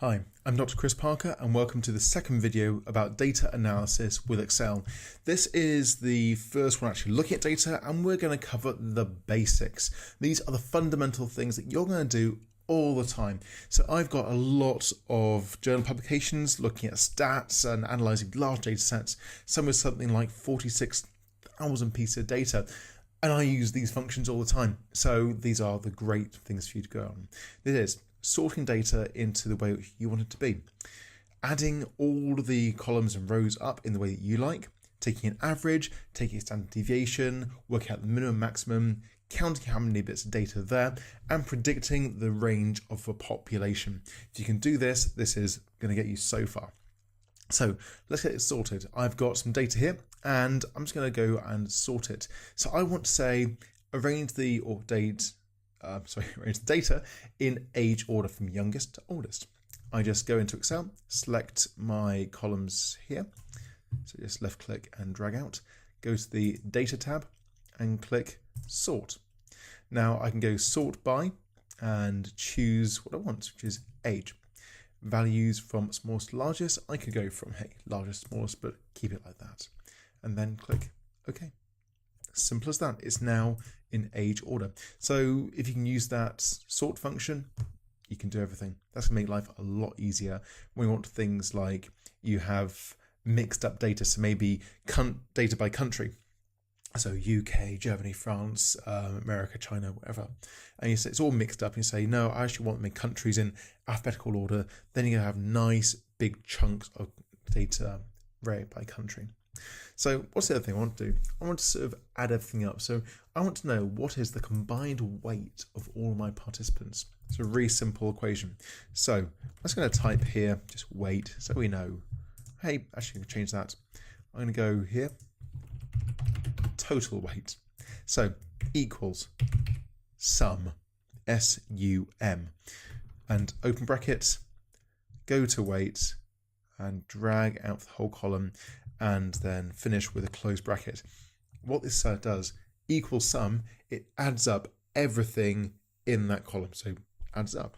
Hi, I'm Dr. Chris Parker and welcome to the second video about data analysis with Excel. This is the first one actually looking at data, and we're going to cover the basics. These are the fundamental things that you're going to do all the time. So I've got a lot of journal publications looking at stats and analysing large data sets, some with something like 46,000 pieces of data. And I use these functions all the time. So these are the great things for you to go on. This is sorting data into the way you want it to be, adding all of the columns and rows up in the way that you like, taking an average, taking a standard deviation, working out the minimum, maximum, counting how many bits of data are there, and predicting the range of a population. If you can do this, this is going to get you so far. So let's get it sorted. I've got some data here and I'm just going to go and sort it. So I want to say arrange the data in age order from youngest to oldest. I just go into Excel, select my columns here. So just left click and drag out, go to the data tab and click sort. Now I can go sort by and choose what I want, which is age. Values from smallest to largest, I could go from largest, smallest, but keep it like that. And then click OK. Simple as that. It's now in age order. So if you can use that sort function, you can do everything. That's going to make life a lot easier when we want things like you have mixed up data. So maybe data by country. So UK, Germany, France, America, China, whatever. And you say it's all mixed up and you say, no, I actually want my countries in alphabetical order. Then you're going to have nice big chunks of data right by country. So what's the other thing I want to do? I want to sort of add everything up. So I want to know what is the combined weight of all my participants. It's a really simple equation. So I'm just going to type here, just weight, so we know. Hey, actually, I'm going to change that. I'm going to go here, total weight. So equals sum, S-U-M, and open brackets, go to weight, and drag out the whole column, and then finish with a close bracket. What this does, equals sum, it adds up everything in that column. So adds up.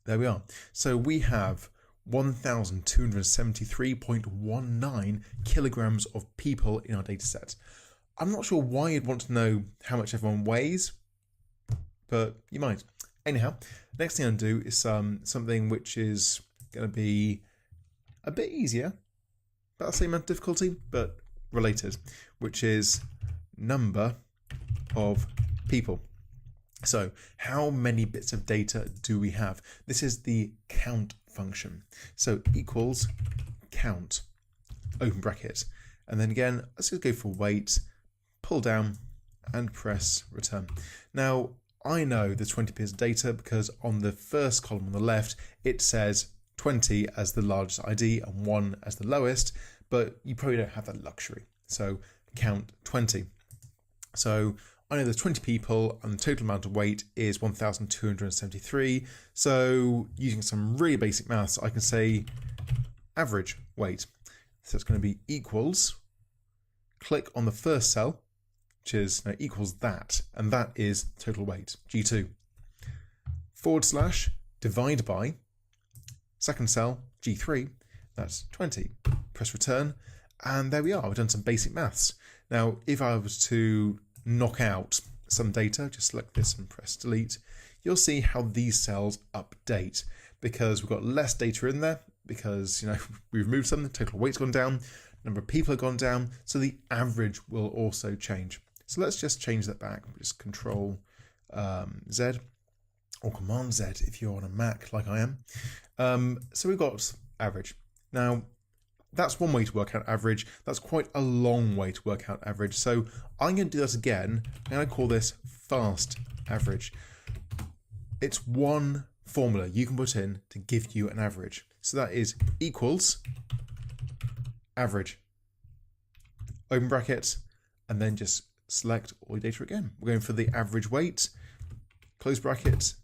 There we are. So we have 1,273.19 kilograms of people in our data set. I'm not sure why you'd want to know how much everyone weighs, but you might. Anyhow, next thing I'm going to do is something which is going to be a bit easier, about the same amount of difficulty, but related, which is number of people. So how many bits of data do we have? This is the count function. So equals count, open bracket. And then again, let's just go for weight, pull down and press return. Now, I know there's 20 bits of data because on the first column on the left, it says 20 as the largest ID and 1 as the lowest, but you probably don't have that luxury. So count 20. So I know there's 20 people and the total amount of weight is 1,273. So using some really basic maths, I can say average weight. So it's going to be equals, click on the first cell, which is equals that, and that is total weight, G2. / divide by, second cell, G3, that's 20. Press return, and there we are. We've done some basic maths. Now, if I was to knock out some data, just select this and press delete, you'll see how these cells update because we've got less data in there because, we've removed something, total weight's gone down, number of people have gone down, so the average will also change. So let's just change that back. Just Control Z or Command Z if you're on a Mac like I am. So we've got average. Now, that's one way to work out average. That's quite a long way to work out average. So I'm going to do that again. I'm going to call this fast average. It's one formula you can put in to give you an average. So that is equals average, open bracket, and then just select all your data again. We're going for the average weight, close bracket,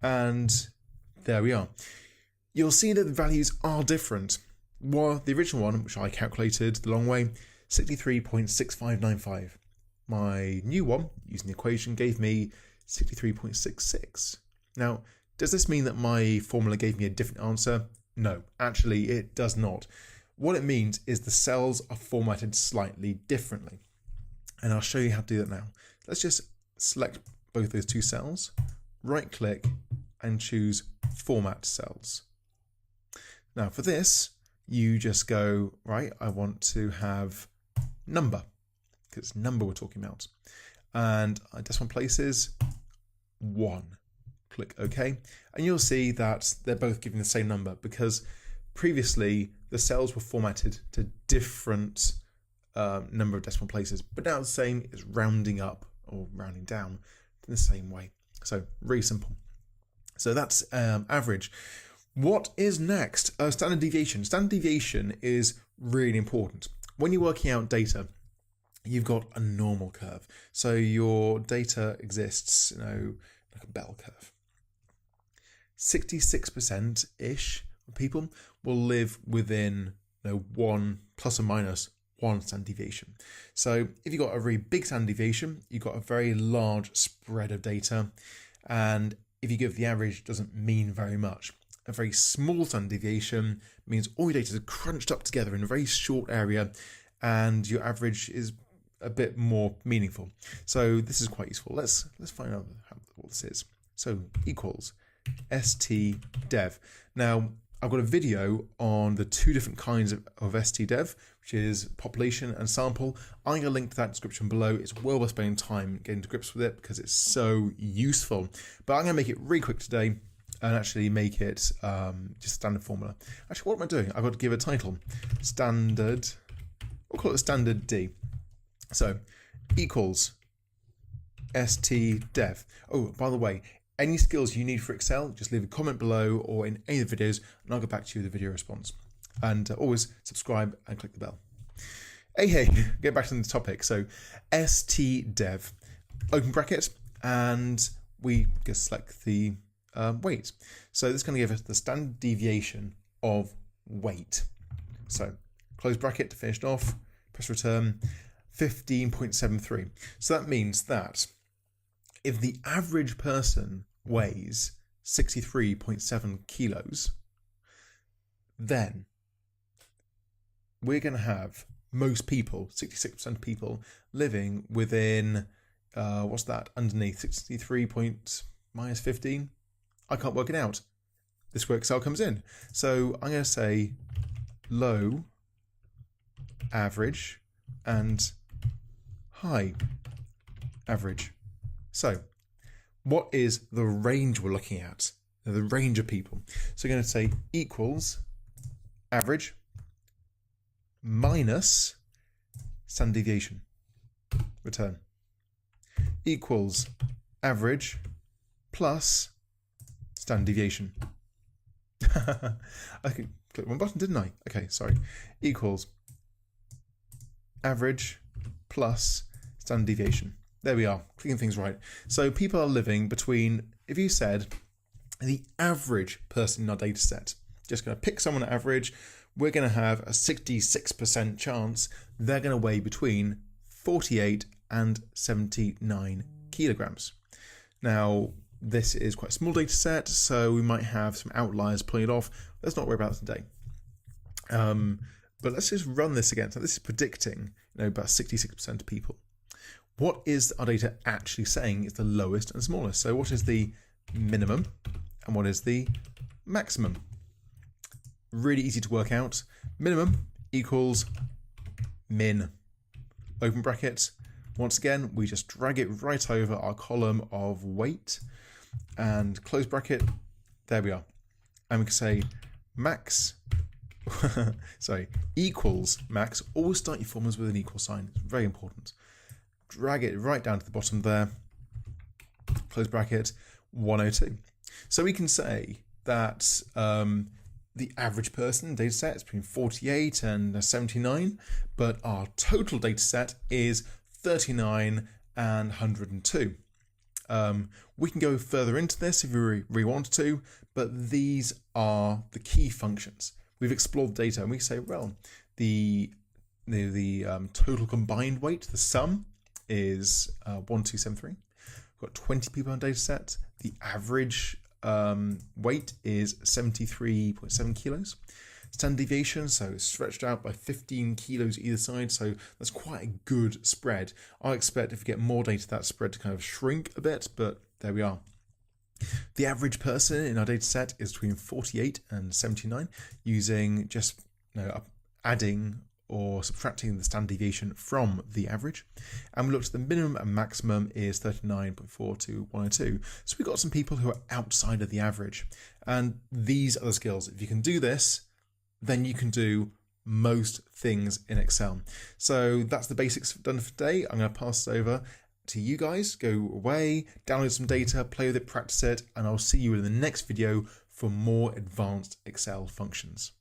and there we are. You'll see that the values are different. Well, the original one, which I calculated the long way, 63.6595. My new one, using the equation, gave me 63.66. Now, Does this mean that my formula gave me a different answer? No, actually it does not. What it means is the cells are formatted slightly differently. And I'll show you how to do that now. Let's just select both those two cells, right click and choose Format Cells. Now for this, you just go, right, I want to have number, because it's number we're talking about. And decimal places, 1. Click OK. And you'll see that they're both giving the same number because previously the cells were formatted to different number of decimal places, but now the same is rounding up or rounding down in the same way. So really simple. So that's average. What is next? Standard deviation. Standard deviation is really important. When you're working out data, you've got a normal curve. So your data exists, like a bell curve. 66%-ish of people will live within 1 plus or minus 1 standard deviation. So if you've got a very big standard deviation, you've got a very large spread of data. And if you give the average, it doesn't mean very much. A very small standard deviation means all your data is crunched up together in a very short area and your average is a bit more meaningful. So this is quite useful. Let's find out what this is. So equals StDEV. Now I've got a video on the two different kinds of StDEV, which is population and sample. I'm going to link to that description below. It's well worth spending time getting to grips with it because it's so useful. But I'm going to make it really quick today and actually make it just standard formula. Actually, what am I doing? I've got to give a title. Standard, we'll call it Standard D. So equals StDEV. Oh, by the way, any skills you need for Excel, just leave a comment below or in any of the videos and I'll get back to you with a video response. And always subscribe and click the bell. Hey, get back to the topic. So StDEV, open bracket, and we just select the weight. So this is going to give us the standard deviation of weight. So close bracket to finish it off, press return, 15.73. So that means that if the average person weighs 63.7 kilos, then we're going to have most people, 66% of people, living within, what's that, underneath 63 minus 15? I can't work it out. This is where Excel comes in. So I'm going to say low, average, and high average. So what is the range we're looking at? The range of people. So we're going to say equals average minus standard deviation. Return. Equals average plus standard deviation. I could click one button, didn't I? Okay, sorry. Equals average plus standard deviation. There we are, clicking things right. So people are living between, if you said the average person in our data set, just going to pick someone average, we're going to have a 66% chance they're going to weigh between 48 and 79 kilograms. Now, this is quite a small data set, so we might have some outliers pulling it off. Let's not worry about that today. But let's just run this again. So this is predicting, about 66% of people. What is our data actually saying is the lowest and smallest? So what is the minimum and what is the maximum? Really easy to work out. Minimum equals min. Open bracket. Once again, we just drag it right over our column of weight and close bracket. There we are. And we can say max, sorry, equals max. Always start your formulas with an equal sign. It's very important. Drag it right down to the bottom there, close bracket, 102. So we can say that the average person data set is between 48 and 79, but our total data set is 39 and 102. We can go further into this if we really want to, but these are the key functions. We've explored the data and we say, well, the total combined weight, the sum, is 1273. We've got 20 people on data set. The average weight is 73.7 kilos. Standard deviation, so it's stretched out by 15 kilos either side, so that's quite a good spread. I expect if we get more data, that spread to kind of shrink a bit, but there we are. The average person in our data set is between 48 and 79, using just adding or subtracting the standard deviation from the average. And we looked at the minimum and maximum is 39.4 to 102. So we've got some people who are outside of the average. And these are the skills. If you can do this, then you can do most things in Excel. So that's the basics done for today. I'm going to pass it over to you guys. Go away, download some data, play with it, practice it, and I'll see you in the next video for more advanced Excel functions.